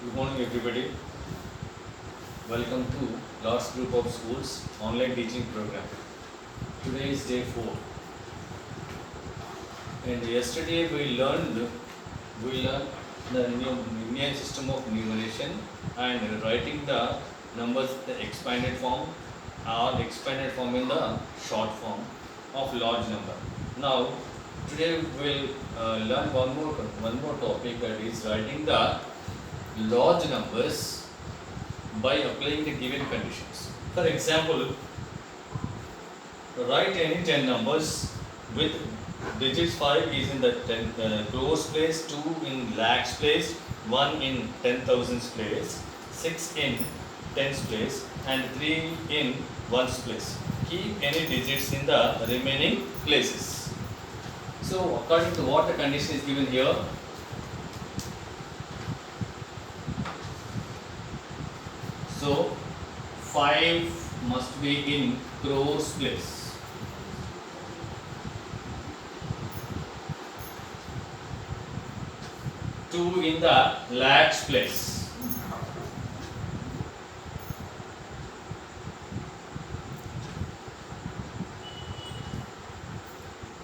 Good morning, everybody. Welcome to Lord's Group of Schools online teaching program. Today is day 4, and yesterday we learned the new Indian system of numeration and writing the numbers the expanded form or expanded form in the short form of large number. Now, today we'll learn one more topic, that is writing the large numbers by applying the given conditions. For example, write any 10 numbers with digits 5 is in the 10 crores place, 2 in lakhs place, 1 in 10,000s place, 6 in tens place, and 3 in ones place. Keep any digits in the remaining places. So according to what the condition is given here, so 5 must be in crores place. 2 in the lakhs place.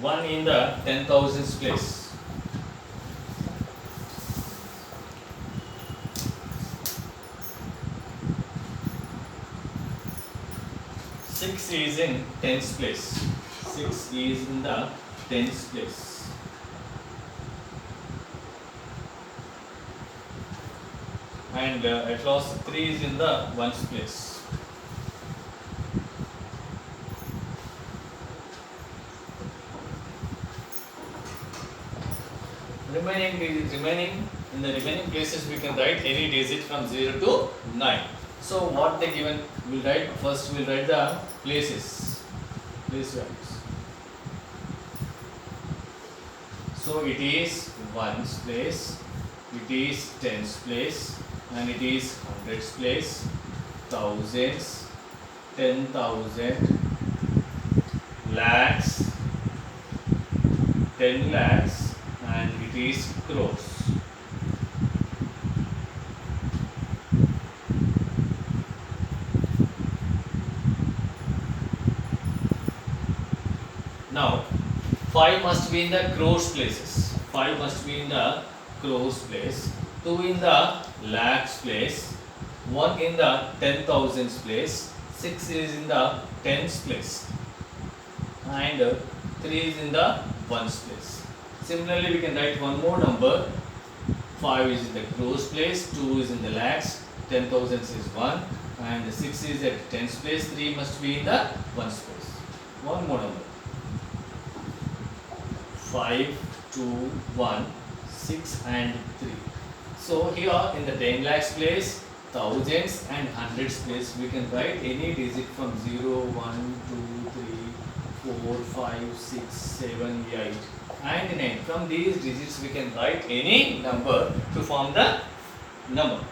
1 in the 10,000s place. 6 is in tens place. 6 is in the tens place. And at last 3 is in the ones place. Remaining in the remaining places we can write any digit from 0 to 9. So what they given, we'll write first. We'll write the places, place values. So it is ones place, it is tens place, and it is hundreds place, thousands, 10,000, lakhs, 10 lakhs, and it is crores. Now 5 must be in the crores places. 5 must be in the crores place, 2 in the lakhs place, 1 in the 10,000s place, 6 is in the tens place, and 3 is in the ones place. Similarly, we can write one more number. 5 is in the crores place, 2 is in the lakhs, 10,000s is 1, and 6 is at tens place, 3 must be in the ones place. One more number. 5, 2, 1, 6 and 3. So here in the 10 lakhs place, thousands and hundreds place, we can write any digit from 0, 1, 2, 3, 4, 5, 6, 7, 8 and 9. From these digits we can write any number to form the number.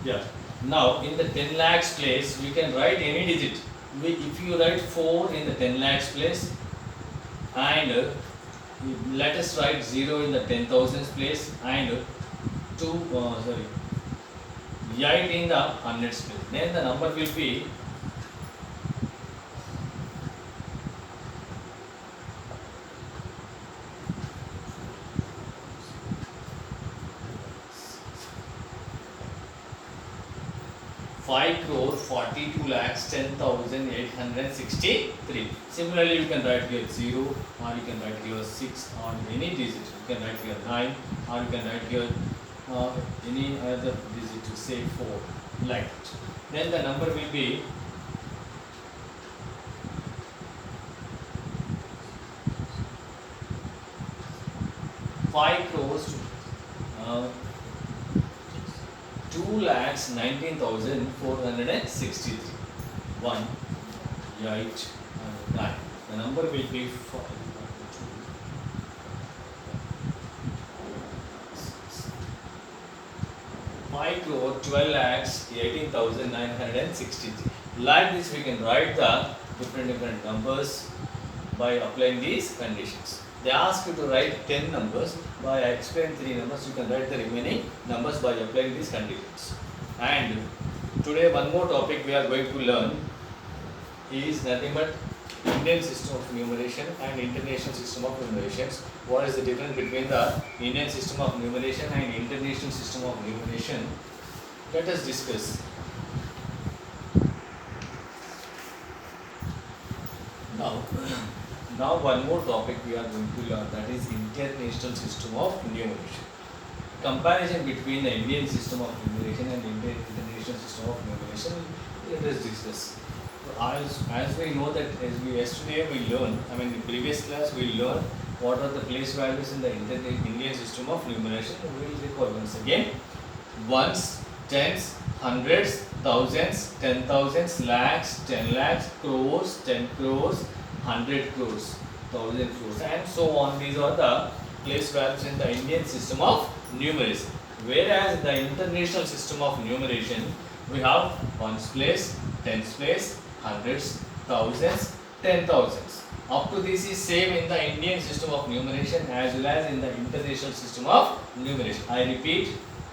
Yeah. Now in the 10 lakhs place, we can write any digit. If you write 4 in the 10 lakhs place, and let us write 0 in the 10,000s place, and 8 in the hundreds place, then the number will be 5,42,10,863. Similarly, you can write here 0, or you can write here 6, or any digit. You can write here 9, or you can write here any other digit to say 4, like that. Then the number will be 5 crores 2,19,463. 1, 8, and 9. The number will be 5 crore 12 lakhs 18,963. Like this, we can write the different numbers by applying these conditions. They ask you to write 10 numbers. By I explain 3 numbers, you can write the remaining numbers by applying these conditions. And today one more topic we are going to learn is nothing but Indian system of numeration and international system of numerations. What is the difference between the Indian system of numeration and international system of numeration? Let us discuss. Now one more topic we are going to learn, that is international system of numeration. Comparison between the Indian system of numeration and international system of numeration, let us discuss. As we know that yesterday we learned, in the previous class we learned what are the place values in the Indian system of numeration. We will recall once again. Ones, tens, hundreds, thousands, 10,000s, lakhs, 10 lakhs, crores, 10 crores, 100 crores, 1000 crores, and so on. These are the place values in the Indian system of numeration. Whereas the international system of numeration, we have ones place, tens place, hundreds, thousands, 10,000s. Up to this is same in the Indian system of numeration as well as in the international system of numeration. I repeat,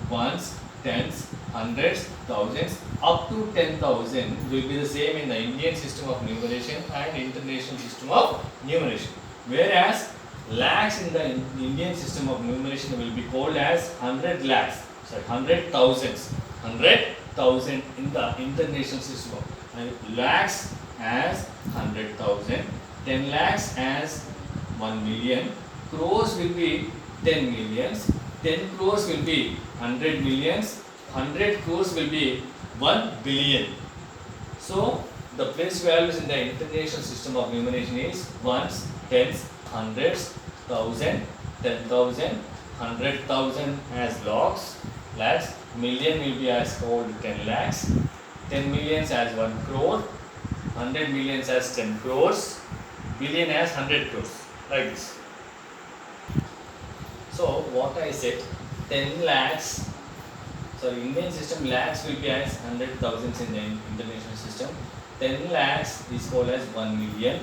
ones, tens, hundreds, thousands, up to 10,000 will be the same in the Indian system of numeration and international system of numeration. Whereas lakhs in the Indian system of numeration will be called as 100 lakhs, 100,000s, 100,000 in the international system of, and lakhs as 100,000, 10 lakhs as 1 million, crores will be 10 millions, 10 crores will be 100 millions, 100 crores will be 1 billion. So the place values in the international system of numeration is ones, tens, hundreds, thousand, 10,000, 100,000 as lakhs, million will be as called 10 lakhs, 10 millions as 1 crore, 100 millions as 10 crores, billion as 100 crores, like this. So what I said, 10 lakhs, Indian system lakhs will be as 100,000s in the international system, 10 lakhs is called as 1 million,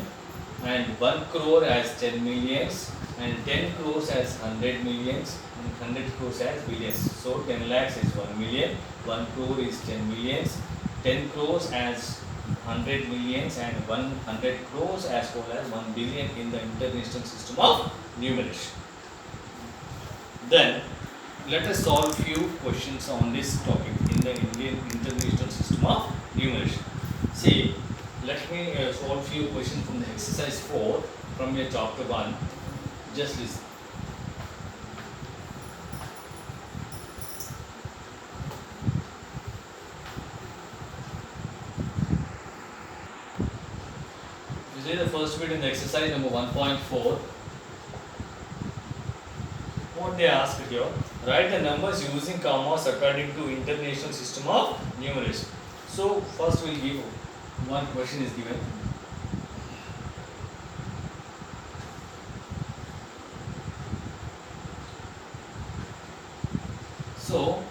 and 1 crore as 10 millions, and 10 crores as 100 millions, and 100 crores as billions. So 10 lakhs is 1 million, 1 crore is 10 millions, 10 crores as 100 millions, and 100 crores as called as 1 billion in the international system of numeration. Then let us solve few questions on this topic in the Indian international system of numeration. See, let me solve few questions from the exercise 4 from your chapter 1. Just listen. You see the first bit in the exercise number 1.4. What they asked here, write the numbers using commas according to international system of numeration. So first we'll give one question is given. So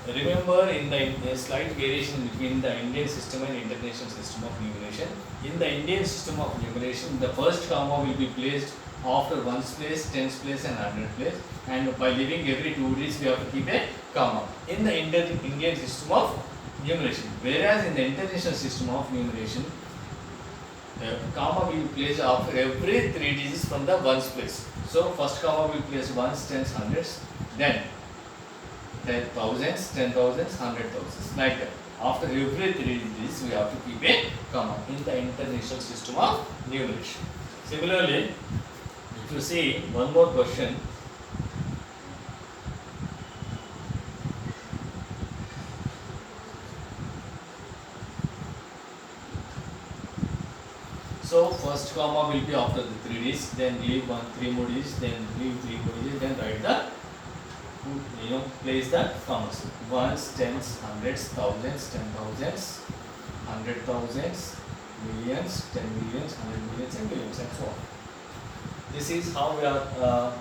remember in the slight variation between the Indian system and international system of numeration. In the Indian system of numeration, the first comma will be placed after ones place, tens place, and 100 place, and by leaving every 2 digits we have to keep a comma in the Indian system of numeration. Whereas in the international system of numeration, the comma will be placed after every 3 digits from the ones place. So first comma will place ones, tens, hundreds, then thousands, 10,000s, 100,000s, like that. After every 3 digits we have to keep a comma in the international system of numeration. Similarly, if you see one more question, so first comma will be after the 3 digits, then leave 3 more digits, then leave 3 more digits, then write the, place the commas. Ones, tens, hundreds, thousands, 10,000s, 100,000s, millions, 10 millions, 100 millions, and billions, and so on. This is how we are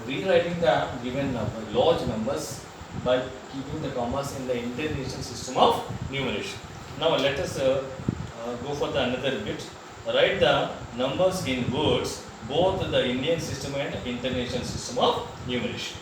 rewriting the given number, large numbers, by keeping the commas in the international system of numeration. Now let us go for the another bit. Write the numbers in words both the Indian system and international system of numeration.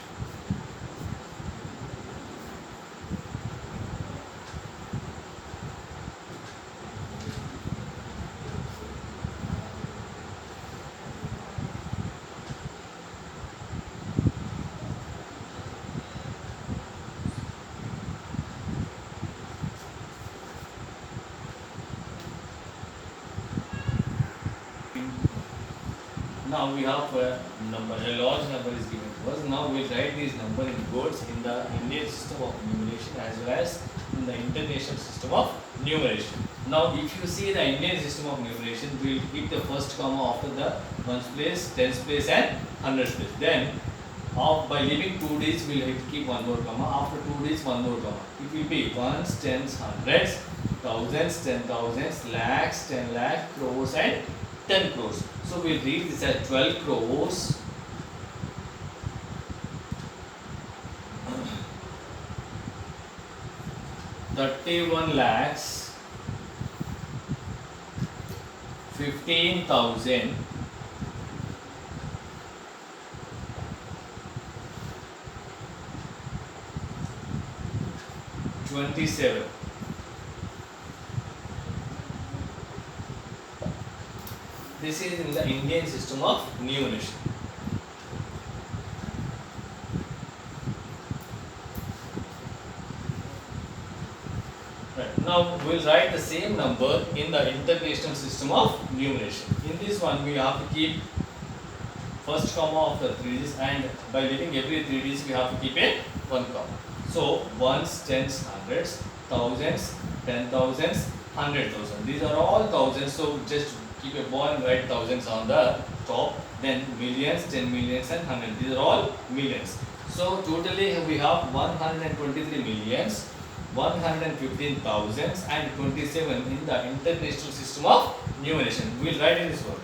Now we have a number, a large number is given to us. Now we will write these number in quotes in the Indian system of numeration as well as in the international system of numeration. Now if you see the Indian system of numeration, we will keep the first comma after the ones place, tens place and hundreds place. Then by leaving 2 digits, we will keep one more comma. After 2 digits, one more comma. It will be ones, tens, hundreds, thousands, 10,000s, lakhs, 10 lakh, crores and 10 crores. So we'll read this as 12 crores, 31 lakhs, 15,000, 27. This is in the Indian system of numeration. Right. Now we will write the same number in the international system of numeration. In this one we have to keep first comma of the 3 digits, and by leaving every 3 digits we have to keep a 1 comma. So ones, tens, hundreds, thousands, 10,000s, 100,000. These are all thousands, so just keep a ball and write thousands on the top. Then millions, 10 millions and 100. These are all millions. So totally we have 123 millions, 115,000s and 27 in the international system of numeration. We will write in this one.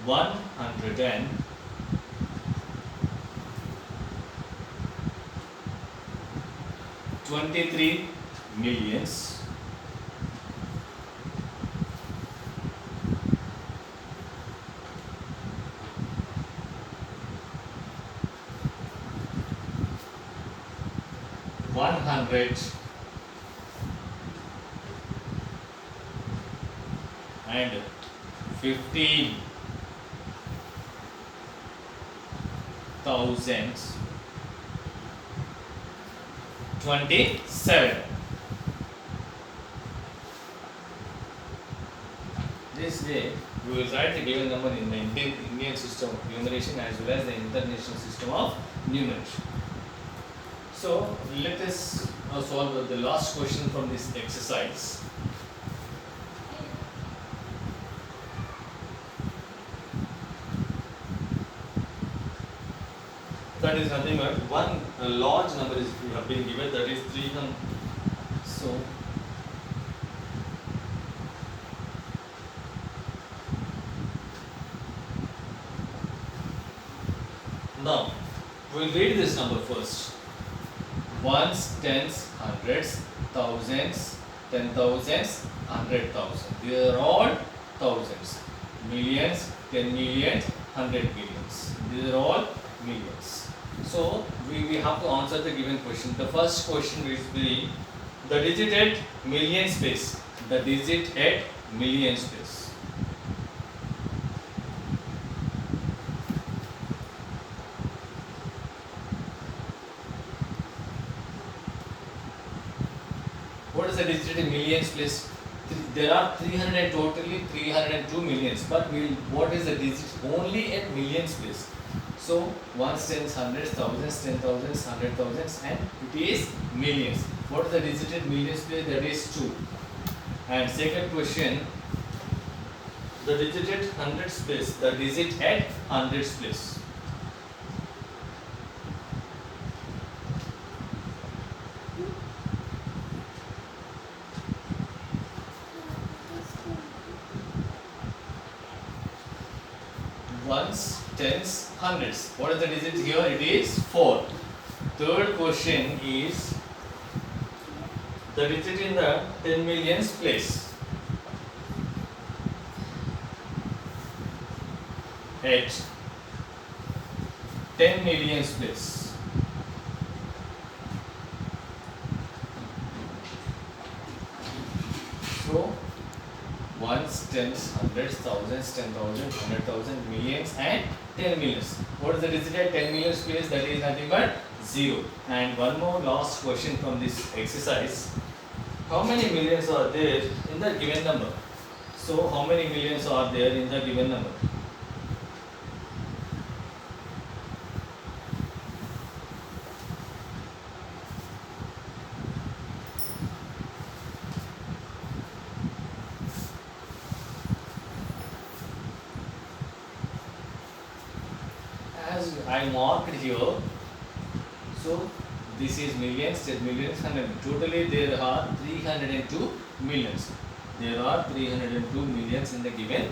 123 millions, 100 and 15,000, 27. This way we will write the given number in the Indian system of numeration as well as the international system of numeration. So let us solve the last question from this exercise. That is nothing but one large number is we have been given, that is 300. So now we will read this number first. Ones, tens, hundreds, thousands, 10,000s, 100,000. These are all thousands. Millions, 10 millions, 100 millions. These are all millions. So we have to answer the given question. The first question will be the digit at million space. The digit at million space. What is the digit in millions place? There are 300 totally 302 millions, but what is the digit only at millions place? So ones, tens, hundreds, thousands, 10,000s, 100,000s, and it is millions. What is the digit at millions place? That is 2. And second question, the digit at hundreds place. The digit at hundreds place. Ones, tens, hundreds. What is the digit here? It is 4. Third question is the digit in the 10 millions place. at 10 millions place. So ones, tens, hundreds, thousands, 10,000, 100,000, millions, and 10 millions. What is the digit at 10 millions place? That is nothing but 0. And one more last question from this exercise. How many millions are there in the given number? So how many millions are there in the given number? As I marked here, so this is millions, 10 millions, 100. Totally there are 302 millions. There are 302 millions in the given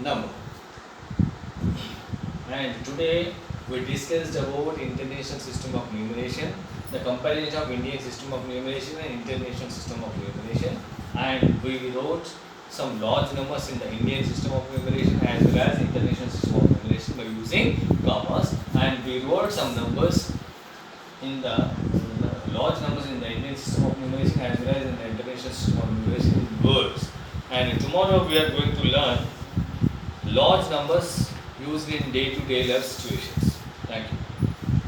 number. And today we discussed about international system of numeration, the comparison of Indian system of numeration and international system of numeration, and we wrote some large numbers in the Indian system of numeration as well as international system of numeration by using commas, and we wrote some numbers in the large numbers in the Indian system of numeration as well as in the international system of numeration in words. And tomorrow we are going to learn large numbers used in day-to-day life situations. Thank you.